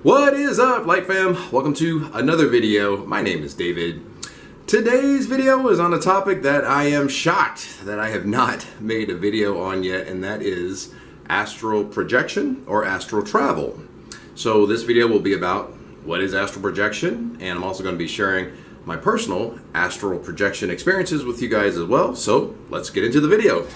What is up, Light Fam? Welcome to another video. My name is David. Today's video is on a topic that I am shocked that I have not made a video on yet, and that is astral projection or astral travel. So this video will be about what is astral projection, and I'm also going to be sharing my personal astral projection experiences with you guys as well. So let's get into the video.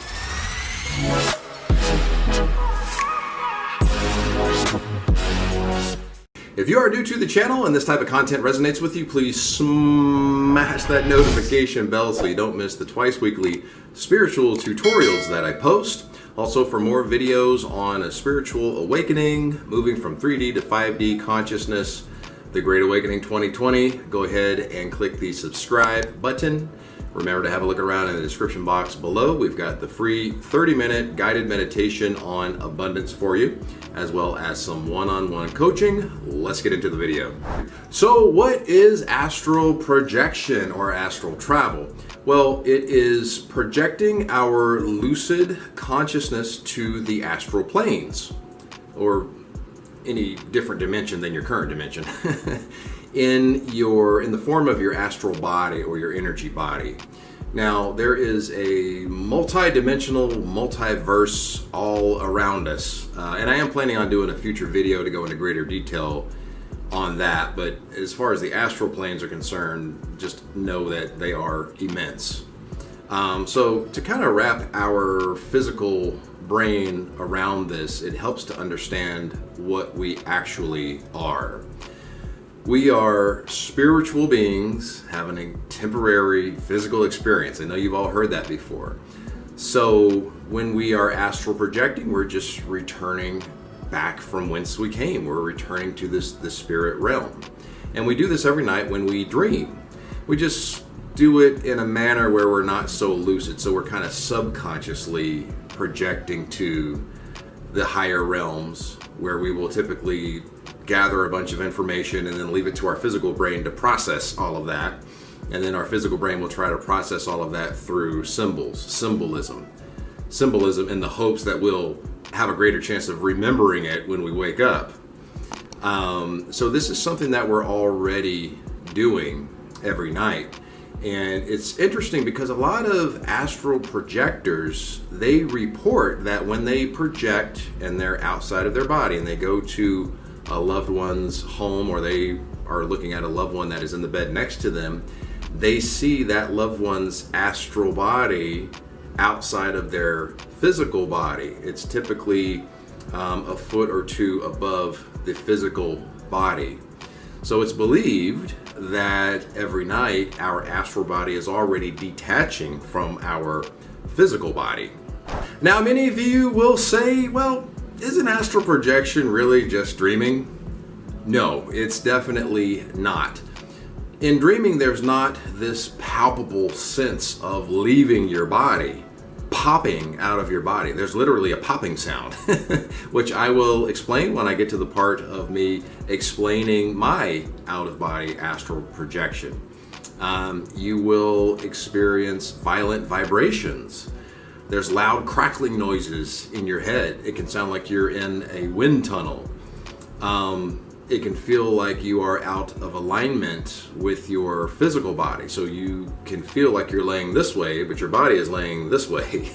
If you are new to the channel and this type of content resonates with you, please smash that notification bell so you don't miss the twice weekly spiritual tutorials that I post. Also, for more videos on a spiritual awakening, moving from 3D to 5D consciousness, the Great Awakening 2020, go ahead and click the subscribe button. Remember to have a look around in the description box below. We've got the free 30-minute guided meditation on abundance for you, as well as some one-on-one coaching. Let's get into the video. So what is astral projection or astral travel? Well, it is projecting our lucid consciousness to the astral planes, or any different dimension than your current dimension. in the form of your astral body or your energy body. Now, there is a multi-dimensional multiverse all around us, and I am planning on doing a future video to go into greater detail on that, but as far as the astral planes are concerned, just know that they are immense. So to kind of wrap our physical brain around this, it helps to understand what we actually are. We are spiritual beings having a temporary physical experience. I know you've all heard that before. So when we are astral projecting, we're just returning back from whence we came. We're returning to this spirit realm. And we do this every night when we dream. We just do it in a manner where we're not so lucid. So we're kind of subconsciously projecting to the higher realms, where we will typically gather a bunch of information and then leave it to our physical brain to process all of that. And then our physical brain will try to process all of that through symbolism in the hopes that we'll have a greater chance of remembering it when we wake up. So this is something that we're already doing every night. And it's interesting because a lot of astral projectors, they report that when they project and they're outside of their body and they go to a loved one's home, or they are looking at a loved one that is in the bed next to them, they see that loved one's astral body outside of their physical body. It's typically a foot or two above the physical body. So it's believed that every night our astral body is already detaching from our physical body. Now, many of you will say, well, isn't astral projection really just dreaming? No, it's definitely not. In dreaming, there's not this palpable sense of leaving your body, popping out of your body. There's literally a popping sound, which I will explain when I get to the part of me explaining my out-of-body astral projection. You will experience violent vibrations. There's loud crackling noises in your head. It can sound like you're in a wind tunnel. It can feel like you are out of alignment with your physical body. So you can feel like you're laying this way, but your body is laying this way.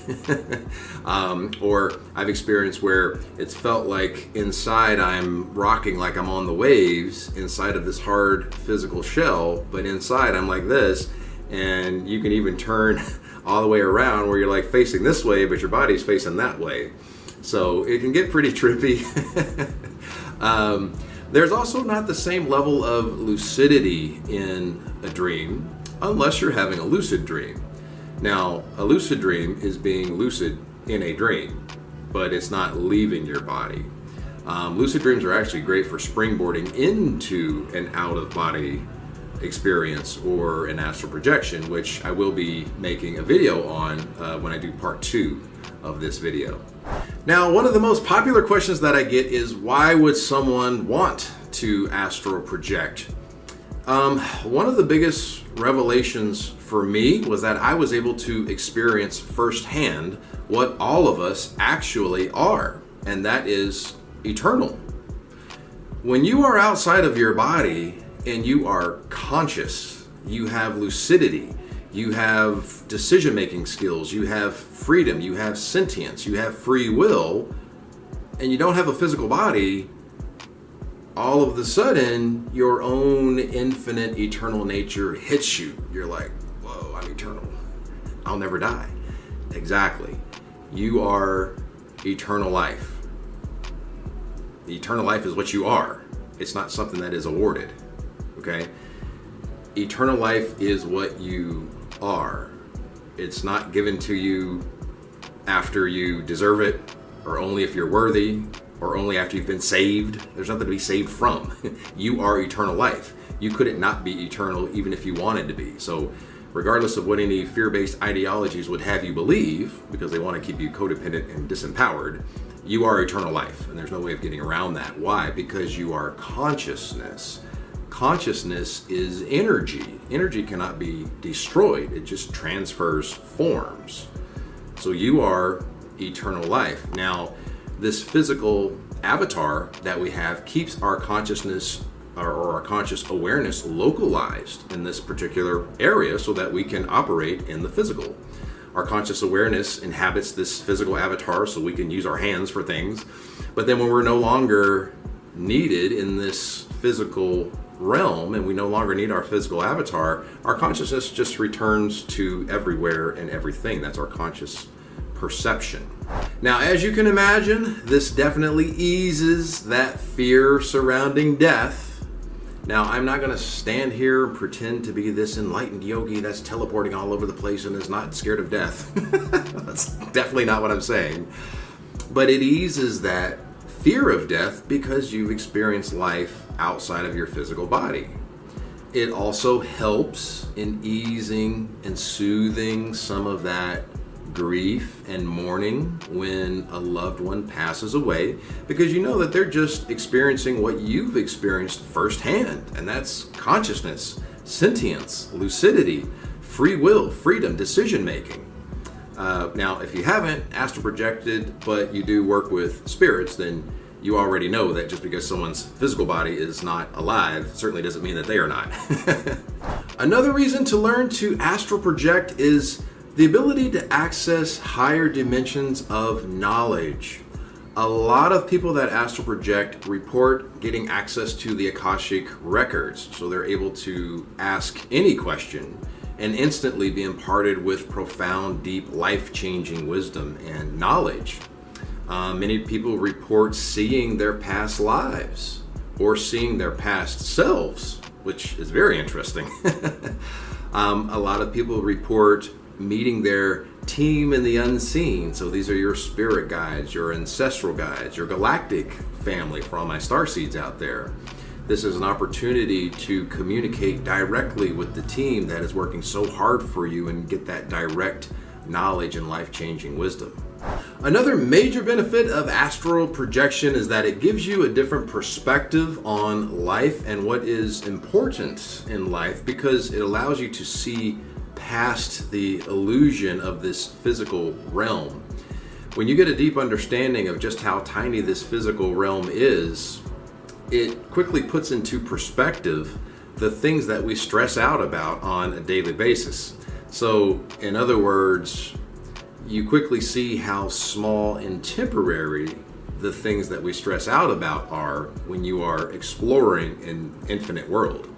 Or I've experienced where it's felt like inside I'm rocking like I'm on the waves inside of this hard physical shell, but inside I'm like this. And you can even turn all the way around where you're like facing this way, but your body's facing that way. So it can get pretty trippy. There's also not the same level of lucidity in a dream unless you're having a lucid dream. Now, a lucid dream is being lucid in a dream, but it's not leaving your body. Lucid dreams are actually great for springboarding into an out-of-body experience or an astral projection, which I will be making a video on when I do part 2 of this video. Now, one of the most popular questions that I get is, why would someone want to astral project? One of the biggest revelations for me was that I was able to experience firsthand what all of us actually are, and that is eternal. When you are outside of your body and you are conscious, you have lucidity, you have decision-making skills, you have freedom, you have sentience, you have free will, and you don't have a physical body, all of a sudden, your own infinite, eternal nature hits you. You're like, whoa, I'm eternal. I'll never die. Exactly. You are eternal life. Eternal life is what you are. It's not something that is awarded. Okay? Eternal life is what you are. It's not given to you after you deserve it, or only if you're worthy, or only after you've been saved. There's nothing to be saved from. You are eternal life. You couldn't not be eternal even if you wanted to be. So regardless of what any fear-based ideologies would have you believe, because they want to keep you codependent and disempowered, you are eternal life. And there's no way of getting around that. Why? Because you are consciousness. Consciousness is energy. Energy cannot be destroyed. It just transfers forms. So you are eternal life. Now, this physical avatar that we have keeps our consciousness or our conscious awareness localized in this particular area so that we can operate in the physical. Our conscious awareness inhabits this physical avatar so we can use our hands for things. But then when we're no longer needed in this physical realm and we no longer need our physical avatar, our consciousness just returns to everywhere and everything. That's our conscious perception. Now, as you can imagine, this definitely eases that fear surrounding death. Now, I'm not going to stand here and pretend to be this enlightened yogi that's teleporting all over the place and is not scared of death. That's definitely not what I'm saying. But it eases that fear of death because you've experienced life outside of your physical body. It also helps in easing and soothing some of that grief and mourning when a loved one passes away, because you know that they're just experiencing what you've experienced firsthand, and that's consciousness, sentience, lucidity, free will, freedom, decision making. Now, if you haven't astral projected, but you do work with spirits, then you already know that just because someone's physical body is not alive certainly doesn't mean that they are not. Another reason to learn to astral project is the ability to access higher dimensions of knowledge. A lot of people that astral project report getting access to the Akashic records, so they're able to ask any question and instantly be imparted with profound, deep, life-changing wisdom and knowledge. Many people report seeing their past lives or seeing their past selves, which is very interesting. A lot of people report meeting their team in the unseen. So these are your spirit guides, your ancestral guides, your galactic family for all my starseeds out there. This is an opportunity to communicate directly with the team that is working so hard for you and get that direct knowledge and life-changing wisdom. Another major benefit of astral projection is that it gives you a different perspective on life and what is important in life, because it allows you to see past the illusion of this physical realm. When you get a deep understanding of just how tiny this physical realm is, it quickly puts into perspective the things that we stress out about on a daily basis. So, in other words, you quickly see how small and temporary the things that we stress out about are when you are exploring an infinite world.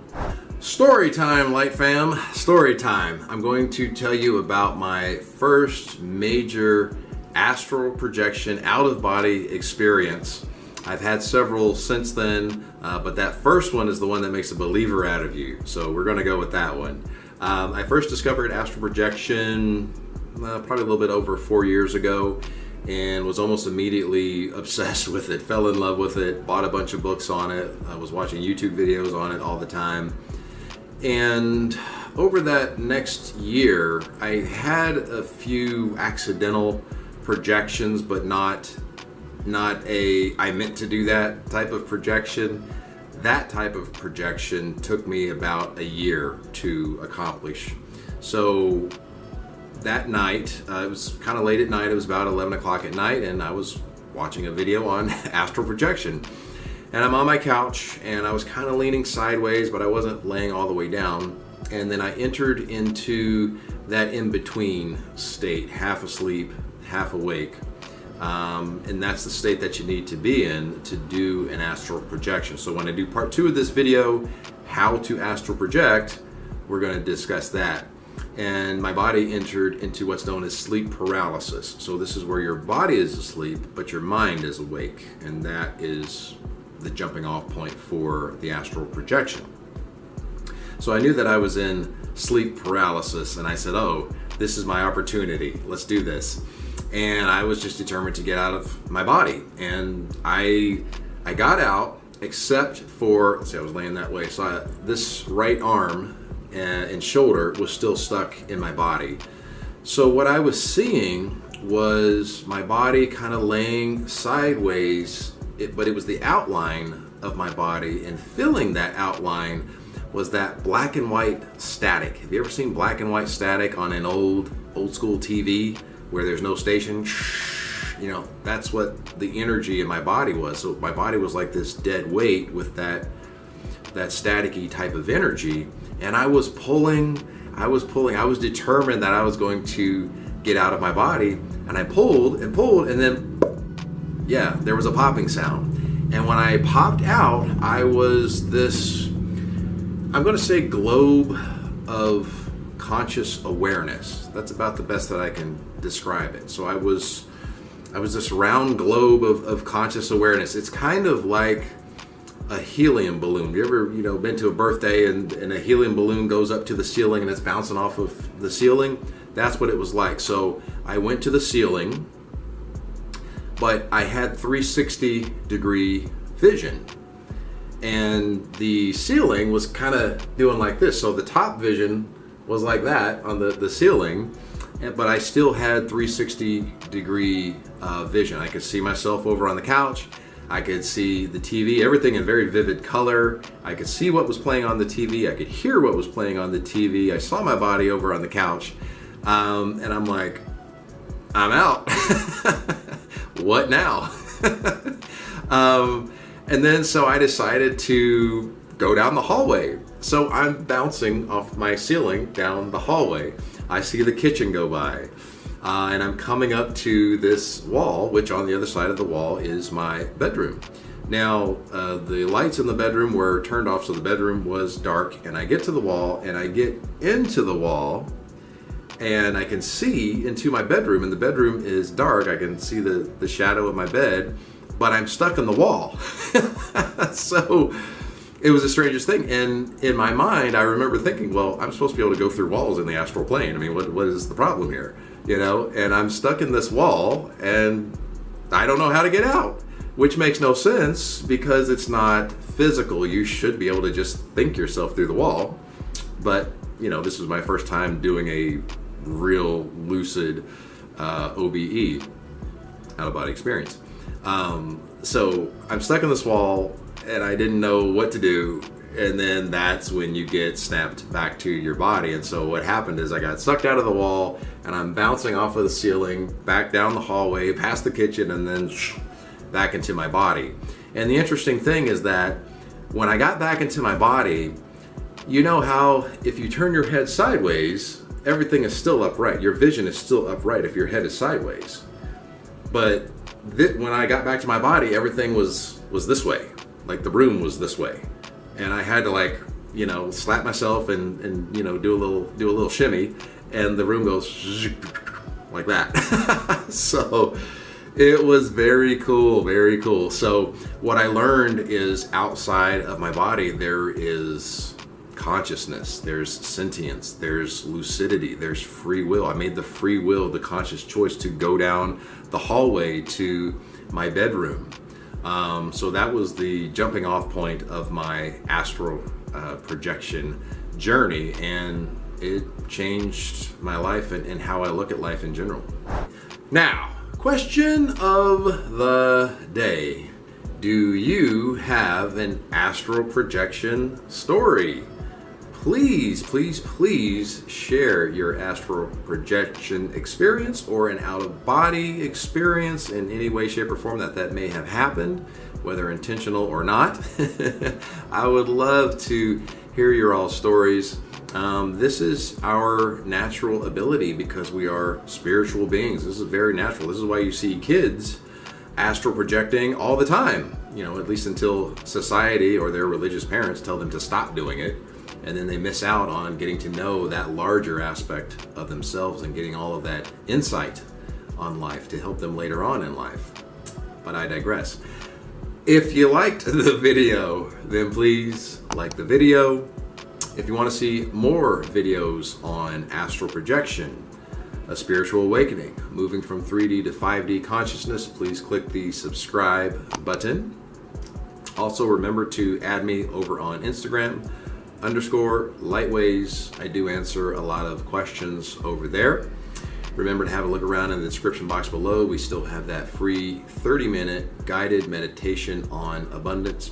Story time, Light Fam. Story time. I'm going to tell you about my first major astral projection out-of-body experience. I've had several since then, but that first one is the one that makes a believer out of you. So we're going to go with that one. I first discovered astral projection probably a little bit over 4 years ago, and was almost immediately obsessed with it, fell in love with it, bought a bunch of books on it. I was watching YouTube videos on it all the time. And over that next year, I had a few accidental projections, but not a I meant to do that type of projection. That type of projection took me about a year to accomplish. So that night, it was kind of late at night, it was about 11 o'clock at night, and I was watching a video on astral projection. And I'm on my couch, and I was kind of leaning sideways, but I wasn't laying all the way down. And then I entered into that in-between state, half asleep, half awake. And that's the state that you need to be in to do an astral projection. So when I do part 2 of this video, how to astral project, we're going to discuss that. And my body entered into what's known as sleep paralysis. So this is where your body is asleep, but your mind is awake. And that is the jumping off point for the astral projection. So I knew that I was in sleep paralysis, and I said, oh, this is my opportunity. Let's do this. And I was just determined to get out of my body. And I got out, except for, let's see, I was laying that way. So this right arm and shoulder was still stuck in my body. So what I was seeing was my body kind of laying sideways, but it was the outline of my body, and filling that outline was that black and white static. Have you ever seen black and white static on an old school TV where there's no station? You know, that's what the energy in my body was. So my body was like this dead weight with that staticky type of energy. And I was pulling, I was determined that I was going to get out of my body. And I pulled and pulled, and then, yeah, there was a popping sound. And when I popped out, I was this, I'm going to say, globe of conscious awareness. That's about the best that I can describe it. So I was this round globe of conscious awareness. It's kind of like a helium balloon. You ever, been to a birthday and a helium balloon goes up to the ceiling and it's bouncing off of the ceiling? That's what it was like. So I went to the ceiling, but I had 360-degree vision. And the ceiling was kind of doing like this. So the top vision was like that on the ceiling, but I still had 360-degree vision. I could see myself over on the couch. I could see the TV, everything in very vivid color. I could see what was playing on the TV. I could hear what was playing on the TV. I saw my body over on the couch. And I'm like, I'm out. What now? And then so I decided to go down the hallway. So I'm bouncing off my ceiling down the hallway. I see the kitchen go by. And I'm coming up to this wall, which on the other side of the wall is my bedroom. Now, the lights in the bedroom were turned off, so the bedroom was dark. And I get to the wall, and I get into the wall, and I can see into my bedroom, and the bedroom is dark. I can see the shadow of my bed, but I'm stuck in the wall. So it was the strangest thing. And in my mind, I remember thinking, well, I'm supposed to be able to go through walls in the astral plane. I mean, what is the problem here? And I'm stuck in this wall, and I don't know how to get out, which makes no sense because it's not physical. You should be able to just think yourself through the wall. But, this was my first time doing a real lucid OBE, out-of-body experience. So I'm stuck in this wall, and I didn't know what to do. And then that's when you get snapped back to your body. And so what happened is I got sucked out of the wall, and I'm bouncing off of the ceiling, back down the hallway, past the kitchen, and then back into my body. And the interesting thing is that when I got back into my body, you know how if you turn your head sideways, everything is still upright. Your vision is still upright if your head is sideways. But when I got back to my body, everything was this way. Like the room was this way. And I had to slap myself and do a little shimmy, and the room goes like that. So it was very cool, very cool. So what I learned is outside of my body, there is consciousness, there's sentience, there's lucidity, there's free will. I made the free will, the conscious choice to go down the hallway to my bedroom. So that was the jumping off point of my astral projection journey, and it changed my life and how I look at life in general. Now, question of the day. Do you have an astral projection story? Please, please, please share your astral projection experience or an out-of-body experience in any way, shape, or form that may have happened. whether intentional or not. I would love to hear your all stories. This is our natural ability because we are spiritual beings. This is very natural. This is why you see kids astral projecting all the time, at least until society or their religious parents tell them to stop doing it. And then they miss out on getting to know that larger aspect of themselves and getting all of that insight on life to help them later on in life. But I digress. If you liked the video, then please like the video. If you want to see more videos on astral projection, a spiritual awakening, moving from 3D to 5D consciousness, please click the subscribe button. Also remember to add me over on Instagram, _Lightways. I do answer a lot of questions over there. Remember to have a look around in the description box below. We still have that free 30-minute guided meditation on abundance.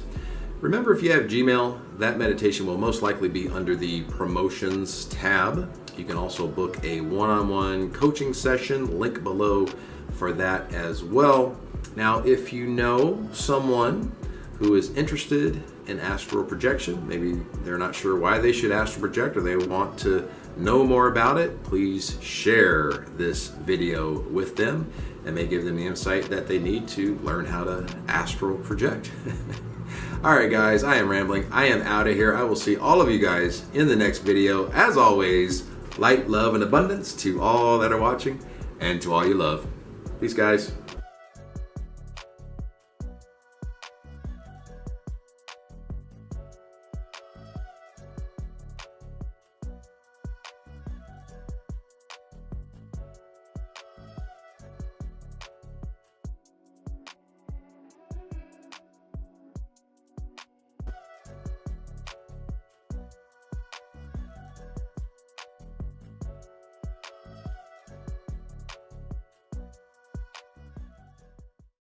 Remember, if you have Gmail, that meditation will most likely be under the promotions tab. You can also book a one-on-one coaching session, link below for that as well. Now, if you know someone who is interested in astral projection, maybe they're not sure why they should astral project or they want to know more about it, please share this video with them and may give them the insight that they need to learn how to astral project. All right, guys, I am rambling. I am out of here. I will see all of you guys in the next video. As always, light, love, and abundance to all that are watching and to all you love. Peace, guys.